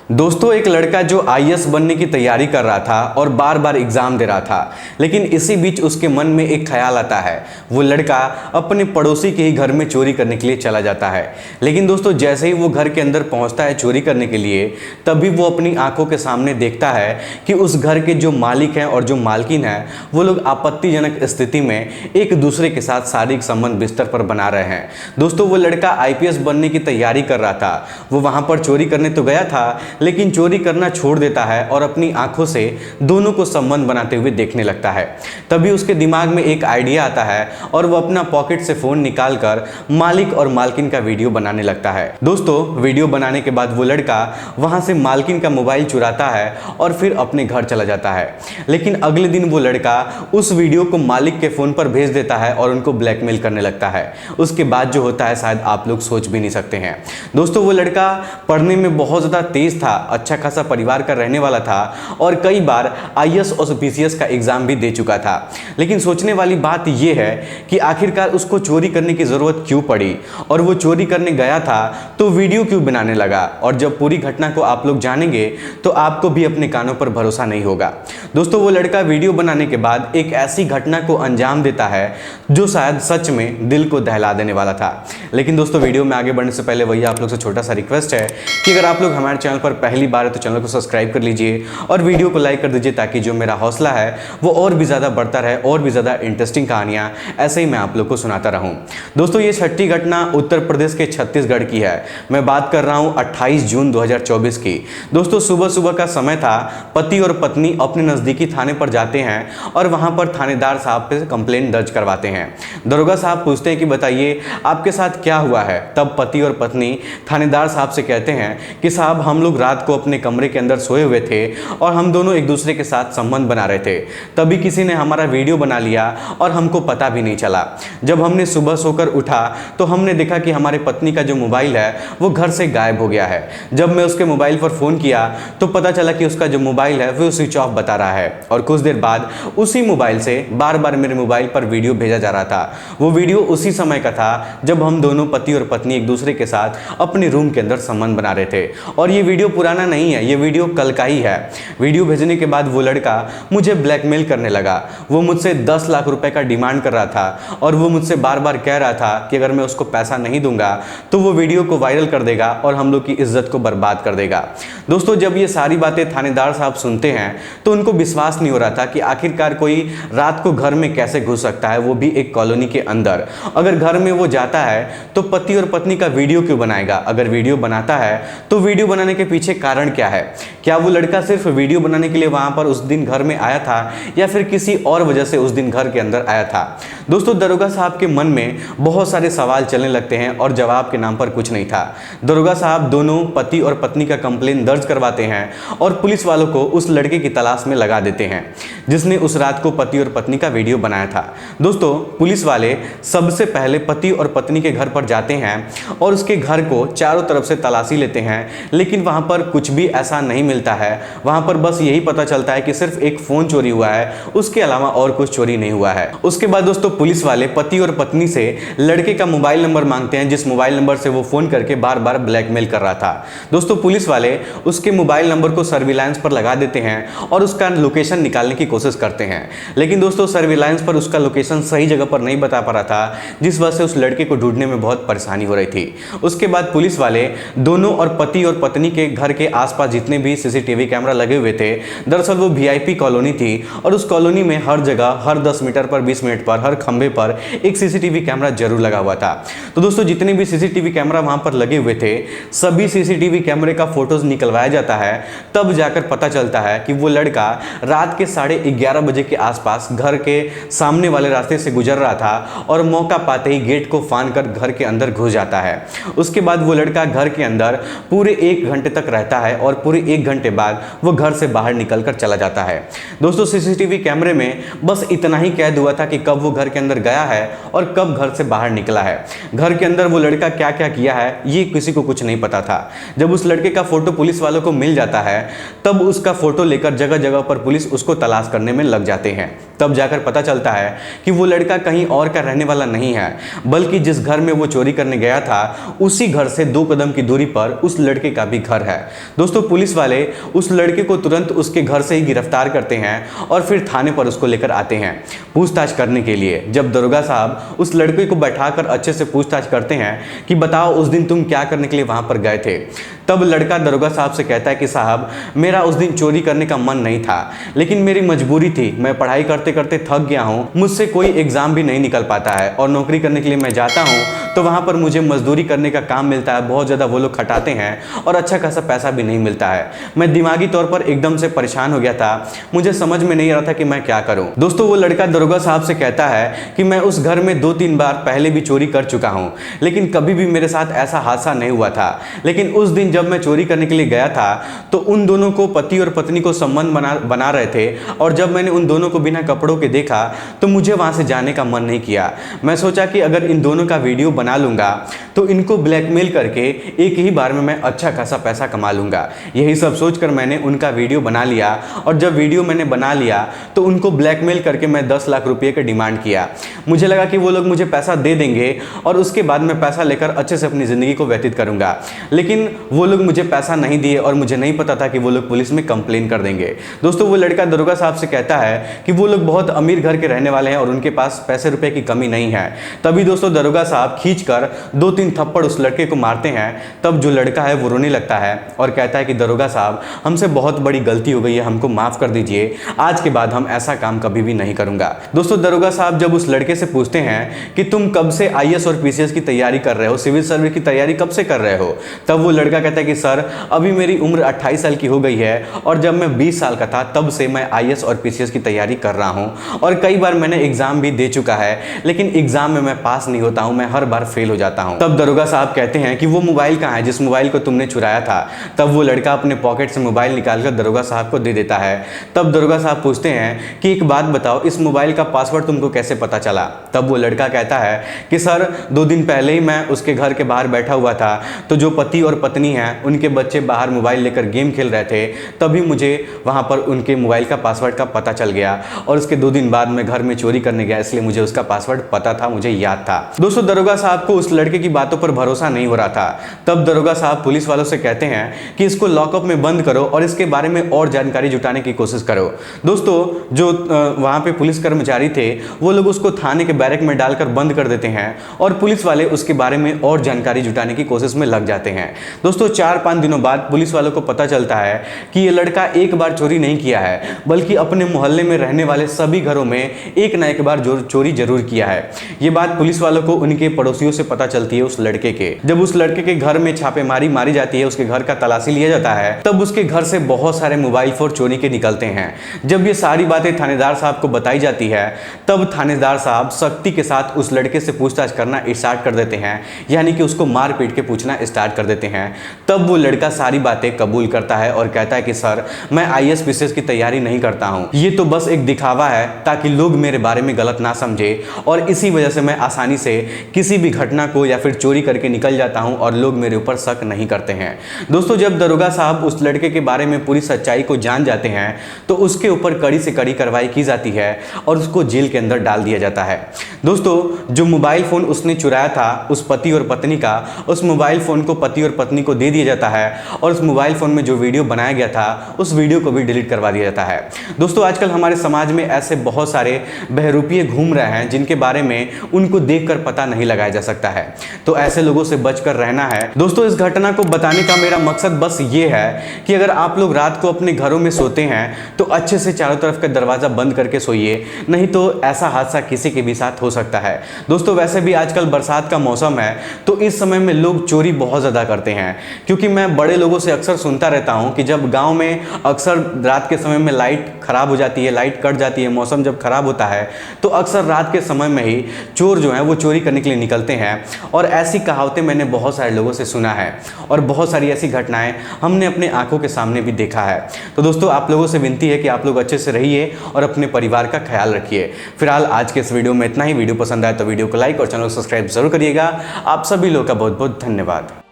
दोस्तों, एक लड़का जो आईएएस बनने की तैयारी कर रहा था और बार बार एग्जाम दे रहा था, लेकिन इसी बीच उसके मन में एक ख्याल आता है। वो लड़का अपने पड़ोसी के ही घर में चोरी करने के लिए चला जाता है। लेकिन दोस्तों, जैसे ही वो घर के अंदर पहुंचता है चोरी करने के लिए, तभी वो अपनी आंखों के सामने देखता है कि उस घर के जो मालिक हैं और जो मालकिन है, वो लोग आपत्तिजनक स्थिति में एक दूसरे के साथ शारीरिक संबंध बिस्तर पर बना रहे हैं। दोस्तों, वो लड़का आईपीएस बनने की तैयारी कर रहा था। वो वहां पर चोरी करने तो गया था, लेकिन चोरी करना छोड़ देता है और अपनी आंखों से दोनों को संबंध बनाते हुए देखने लगता है। तभी उसके दिमाग में एक आइडिया आता है और वो अपना पॉकेट से फोन निकालकर मालिक और मालकिन का वीडियो बनाने लगता है। दोस्तों, वीडियो बनाने के बाद वो लड़का वहां से मालकिन का मोबाइल चुराता है और फिर अपने घर चला जाता है। लेकिन अगले दिन वो लड़का उस वीडियो को मालिक के फोन पर भेज देता है और उनको ब्लैकमेल करने लगता है। उसके बाद जो होता है शायद आप लोग सोच भी नहीं सकते हैं। दोस्तों, वो लड़का पढ़ने में बहुत ज्यादा तेज था, अच्छा खासा परिवार का रहने वाला था और कई बार आईएएस और पीसीएस का एग्जाम भी दे चुका था। लेकिन सोचने वाली बात यह है कि आखिरकार उसको चोरी करने की जरूरत क्यों पड़ी और वो चोरी करने गया था तो वीडियो क्यों बनाने लगा। और जब पूरी घटना को आप लोग जानेंगे तो आपको भी अपने कानों पर भरोसा नहीं होगा। दोस्तों, वो लड़का वीडियो बनाने के बाद एक ऐसी घटना को अंजाम देता है जो शायद सच में दिल को दहला देने वाला था। लेकिन दोस्तों, वीडियो में आगे बढ़ने से पहले वही आप लोग से छोटा सा रिक्वेस्ट है कि अगर आप लोग हमारे चैनल पर पहली बार है तो चैनल को सब्सक्राइब कर लीजिए और वीडियो को लाइक कर दीजिए, ताकि जो मेरा हौसला है वो और भी ज़्यादा बढ़ता रहे और भी ज़्यादा इंटरेस्टिंग कहानियाँ ऐसे ही मैं आप लोग को सुनाता रहूं। दोस्तों, ये छठी घटना उत्तर प्रदेश के छत्तीसगढ़ की है। मैं बात कर रहा हूं 28 जून 2024 की। दोस्तों, सुबह सुबह का समय था। पति और पत्नी अपने नज़दीकी थाने पर जाते हैं और वहां पर थानेदार साहब पे कंप्लेंट दर्ज करवाते हैं। दरोगा साहब पूछते हैं कि बताइए आपके साथ क्या हुआ है। तब पति और पत्नी थानेदार साहब से कहते हैं कि साहब, हम लोग रात को अपने कमरे के अंदर सोए हुए थे और हम दोनों एक दूसरे के साथ संबंध बना रहे थे। तभी किसी ने हमारा वीडियो बना लिया और हमको पता भी नहीं चला। जब हमने सुबह सोकर उठा तो हमने देखा कि हमारे पत्नी का जो मोबाइल है वो घर से गायब हो गया है। जब मैं उसके मोबाइल पर फ़ोन किया तो पता चला कि उसका जो मोबाइल है वो स्विच ऑफ बता रहा है और कुछ देर बाद उसी मोबाइल से बार बार मेरे मोबाइल पर वीडियो भेजा जा रहा था। वो वीडियो उसी समय का था जब हम दोनों पति और पत्नी एक दूसरे के साथ अपने रूम के अंदर संबंध बना रहे थे। और ये वीडियो पुराना नहीं है, ये वीडियो कल का ही है। वीडियो भेजने के बाद वो लड़का मुझे ब्लैकमेल करने लगा। वो मुझसे 10 लाख रुपए का डिमांड कर रहा था और वो मुझसे बार बार कह रहा था कि अगर मैं उसको पैसा नहीं दूंगा तो वो वीडियो को वायरल कर देगा और हम लोग की इज्जत को बर्बाद कर देगा। दोस्तों, जब ये सारी बातें थानेदार साहब सुनते हैं तो उनको विश्वास नहीं हो रहा था कि आखिरकार कोई रात को घर में कैसे घुस सकता है, वो भी एक कॉलोनी के अंदर। अगर घर में वो जाता है तो पति और पत्नी का वीडियो क्यों बनाएगा। अगर वीडियो बनाता है तो वीडियो बनाने के पीछे कारण क्या है। क्या वो लड़का सिर्फ वीडियो बनाने के लिए वहां पर उस दिन घर में आया था या फिर किसी और वजह से उस दिन घर के अंदर आया था। दोस्तों, दरोगा साहब के मन में बहुत सारे सवाल चलने लगते हैं और जवाब के नाम पर कुछ नहीं था। दरोगा साहब दोनों पति और पत्नी का कंप्लेंट दर्ज करवाते हैं और पुलिस वालों को उस लड़के की तलाश में लगा देते हैं जिसने उस रात को पति और पत्नी का वीडियो बनाया था। दोस्तों, पुलिस वाले सबसे पहले पति और पत्नी के घर पर जाते हैं और उसके घर को चारों तरफ से तलाशी लेते हैं, लेकिन वहां पर कुछ भी ऐसा नहीं मिलता है। वहां पर बस यही पता चलता है कि सिर्फ एक फोन चोरी हुआ है, उसके अलावा और कुछ चोरी नहीं हुआ है। उसके बाद दोस्तों, पुलिस वाले पति और पत्नी से लड़के का मोबाइल नंबर मांगते हैं, जिस मोबाइल नंबर से वो फोन करके बार बार ब्लैकमेल कर रहा था। दोस्तों, पुलिस वाले उसके मोबाइल नंबर को सर्विलांस पर लगा देते हैं और उसका लोकेशन निकालने की कोशिश करते हैं। लेकिन दोस्तों, सर्विलांस पर उसका लोकेशन सही जगह पर नहीं बता पा रहा था, जिस वजह से उस लड़के को ढूंढने में बहुत परेशानी हो रही थी। उसके बाद पुलिस वाले दोनों और पति और पत्नी के घर के आसपास जितने भी सीसीटीवी कैमरा लगे हुए थे, दरअसल वो वीआईपी कॉलोनी थी और उस कॉलोनी में हर जगह हर 10 मीटर पर 20 मिनट पर हर खंबे पर एक सीसीटीवी कैमरा जरूर लगा हुआ था। तो दोस्तों, जितने भी सीसीटीवी कैमरा वहां पर लगे हुए थे, सभी सीसीटीवी कैमरे का फोटोज निकलवाया जाता है। तब जाकर पता चलता है कि वो लड़का रात के 11:30 बजे के आसपास घर के सामने वाले रास्ते से गुजर रहा था और मौका पाते ही गेट को फांदकर घर के अंदर घुस जाता है। उसके बाद वो लड़का घर के अंदर पूरे 1 घंटे तक रहता है और पूरे 1 घंटे बाद वो घर से बाहर निकलकर चला जाता है। दोस्तों, सीसीटीवी कैमरे में बस इतना ही कैद हुआ था कि कब वो घर के अंदर गया है और कब घर से बाहर निकला है। घर के अंदर वो लड़का क्या क्या किया है ये किसी को कुछ नहीं पता था। जब उस लड़के का फोटो पुलिस वालों को मिल जाता है तब उसका फोटो लेकर जगह जगह पर पुलिस उसको तलाश करने में लग जाते हैं। तब जाकर पता चलता है कि वो लड़का कहीं और का रहने वाला नहीं है, बल्कि जिस घर में वो चोरी करने गया था उसी घर से 2 कदम की दूरी पर उस लड़के का भी घर है। है। दोस्तों पुलिस वाले उस लड़के को तुरंत उसके घर से ही गिरफ्तार करते हैं और फिर थाने पर उसको लेकर आते हैं पूछताछ करने के लिए। जब दरोगा साहब उस लड़के को बैठाकर अच्छे से पूछताछ करते हैं कि बताओ उस दिन तुम क्या करने के लिए वहां पर गए थे, तब लड़का दरोगा साहब से कहता है कि साहब मेरा उस दिन चोरी करने का मन नहीं था, लेकिन मेरी मजबूरी थी, मैं पढ़ाई करते करते थक गया हूँ, मुझसे कोई एग्जाम भी नहीं निकल पाता है और नौकरी करने के लिए मैं जाता हूँ तो वहाँ पर मुझे मजदूरी करने का काम मिलता है, बहुत ज़्यादा वो लोग खटाते हैं और अच्छा खासा पैसा भी नहीं मिलता है। मैं दिमागी तौर पर एकदम से परेशान हो गया था, मुझे समझ में नहीं आ रहा था कि मैं क्या करूँ। दोस्तों वो लड़का दरोगा साहब से कहता है कि मैं उस घर में 2-3 बार पहले भी चोरी कर चुका हूँ, लेकिन कभी भी मेरे साथ ऐसा हादसा नहीं हुआ था। लेकिन उस दिन जब मैं चोरी करने के लिए गया था तो उन दोनों को, पति और पत्नी को संबंध बना रहे थे, और जब मैंने उन दोनों को बिना कपड़ों के देखा तो मुझे वहां से जाने का मन नहीं किया। मैं सोचा कि अगर इन दोनों का वीडियो बना लूंगा तो इनको ब्लैकमेल करके एक ही बार में मैं अच्छा खासा पैसा कमा लूंगा। यही सब सोचकर मैंने उनका वीडियो बना लिया, और जब वीडियो मैंने बना लिया तो उनको ब्लैकमेल करके मैं 10 लाख रुपए का डिमांड किया। मुझे लगा कि वो लोग मुझे पैसा दे देंगे और उसके बाद मैं पैसा लेकर अच्छे से अपनी ज़िंदगी को व्यतीत करूंगा, लेकिन वो लोग मुझे पैसा नहीं दिए और मुझे नहीं पता था कि वो लोग पुलिस में कंप्लेन कर देंगे। दोस्तों वो लड़का दरोगा साहब से कहता है कि वो लोग बहुत अमीर घर के रहने वाले हैं और उनके पास पैसे रुपए की कमी नहीं है। तभी दोस्तों दरोगा साहब खींचकर 2-3 थप्पड़ उस लड़के को मारते हैं। तब जो लड़का है वो रोने लगता है और कहता है कि दरोगा साहब हमसे बहुत बड़ी गलती हो गई है, हमको माफ कर दीजिए, आज के बाद हम ऐसा काम कभी भी नहीं करूंगा। दोस्तों दरोगा साहब जब उस लड़के से पूछते हैं कि तुम कब से आईएएस और पीसीएस की तैयारी कर रहे हो, सिविल सर्विस की तैयारी कब से कर रहे हो, तब वो लड़का कहता है कि सर अभी मेरी उम्र 28 साल की हो गई है और जब मैं 20 साल का था तब से मैं आईएएस और पीसीएस की तैयारी कर रहा हूं और कई बार मैंने एग्जाम भी दे चुका है, लेकिन एग्जाम में मैं पास नहीं होता हूं, मैं हर बार फेल हो जाता हूं। तब दरोगा साहब कहते हैं कि वो मोबाइल कहाँ है जिस मोबाइल को तुमने चुराया था। तब वो लड़का अपने पॉकेट से मोबाइल निकालकर दरोगा साहब को दे देता है। तब दरोगा साहब पूछते हैं कि एक बात बताओ, इस मोबाइल का पासवर्ड तुमको कैसे पता चला। तब वो लड़का कहता है कि सर 2 दिन पहले ही मैं उसके घर के बाहर बैठा हुआ था, तो जो पति और पत्नी हैं उनके बच्चे बाहर मोबाइल लेकर गेम खेल रहे थे, तभी मुझे वहां पर उनके मोबाइल का पासवर्ड का पता चल गया और उसके 2 दिन बाद मैं घर में चोरी करने गया, इसलिए मुझे उसका पासवर्ड पता था, मुझे याद था। दोस्तों दरोगा साहब को उस लड़के की बातों पर भरोसा नहीं हो रहा था। तब दरोगा साहब पुलिस वालों से कहते हैं कि इसको लॉकअप में बंद करो और इसके बारे में और जानकारी जुटाने की कोशिश करो। दोस्तों जो वहां पे पुलिस कर्मचारी थे वो लोग उसको थाने के बैरक में डालकर बंद कर देते हैं और पुलिस वाले उसके बारे में और जानकारी जुटाने की कोशिश में लग जाते हैं। दोस्तों 4-5 दिनों बाद पुलिस वालों को पता चलता है कि ये लड़का एक बार चोरी नहीं किया है, बल्कि अपने मोहल्ले में रहने वाले सभी घरों में एक ना एक बार चोरी जरूर किया है। ये बात पुलिस वालों को उनके पड़ोसियों से पता चलती है उस लड़के के। जब उस लड़के के घर में छापेमारी मारी जाती है, उसके घर का तलाशी लिया जाता है, तब उसके घर से बहुत सारे मोबाइल फोन चोरी के निकलते हैं। जब ये सारी बातें थानेदार साहब को बताई जाती है, तब थानेदार साहब सख्ती के साथ उस लड़के से पूछताछ करना स्टार्ट कर देते हैं, यानी कि उसको मार पीट के पूछना स्टार्ट कर देते हैं। तब वो लड़का सारी बातें कबूल करता है और कहता है कि सर मैं आईएएस पीसीएस की तैयारी नहीं करता हूँ, ये तो बस एक दिखावा है ताकि लोग मेरे बारे में गलत ना समझे, और इसी वजह से मैं आसानी से किसी भी घटना को या फिर चोरी करके निकल जाता हूँ और लोग मेरे ऊपर शक नहीं करते हैं। दोस्तों जब दरोगा साहब उस लड़के के बारे में पूरी सच्चाई को जान जाते हैं तो उसके ऊपर कड़ी से कड़ी कार्रवाई की जाती है और उसको जेल के अंदर डाल दिया जाता है। दोस्तों जो मोबाइल फोन उसने चुराया था उस पति और पत्नी का, उस मोबाइल फोन को पति और पत्नी को दे दिया जाता है और उस मोबाइल फोन में जो वीडियो बनाया गया था उस वीडियो को भी डिलीट करवा दिया जाता है। दोस्तों आजकल हमारे समाज में ऐसे बहुत सारे बहरूपिये घूम रहे हैं जिनके बारे में उनको देखकर पता नहीं लगाया जा सकता है, तो ऐसे लोगों से बचकर रहना है। दोस्तों इस घटना को बताने का मेरा मकसद बस ये है कि अगर आप लोग रात को अपने घरों में सोते हैं तो अच्छे से चारों तरफ का दरवाजा बंद करके सोइए, नहीं तो ऐसा हादसा किसी के भी साथ हो सकता है। दोस्तों वैसे भी आजकल बरसात का मौसम है तो इस समय में लोग चोरी बहुत ज़्यादा करते हैं, क्योंकि मैं बड़े लोगों से अक्सर सुनता रहता हूं कि जब गांव में अक्सर रात के समय में लाइट खराब हो जाती है, लाइट कट जाती है, मौसम जब खराब होता है तो अक्सर रात के समय में ही चोर जो है वो चोरी करने के लिए निकलते हैं। और ऐसी कहावतें मैंने बहुत सारे लोगों से सुना है और बहुत सारी ऐसी घटनाएं हमने अपने आंखों के सामने भी देखा है। तो दोस्तों आप लोगों से विनती है कि आप लोग अच्छे से रहिए और अपने परिवार का ख्याल रखिए। फिलहाल आज के इस वीडियो में इतना ही। वीडियो पसंद आए तो वीडियो को लाइक और चैनल को सब्सक्राइब जरूर करिएगा। आप सभी लोगों का बहुत बहुत धन्यवाद।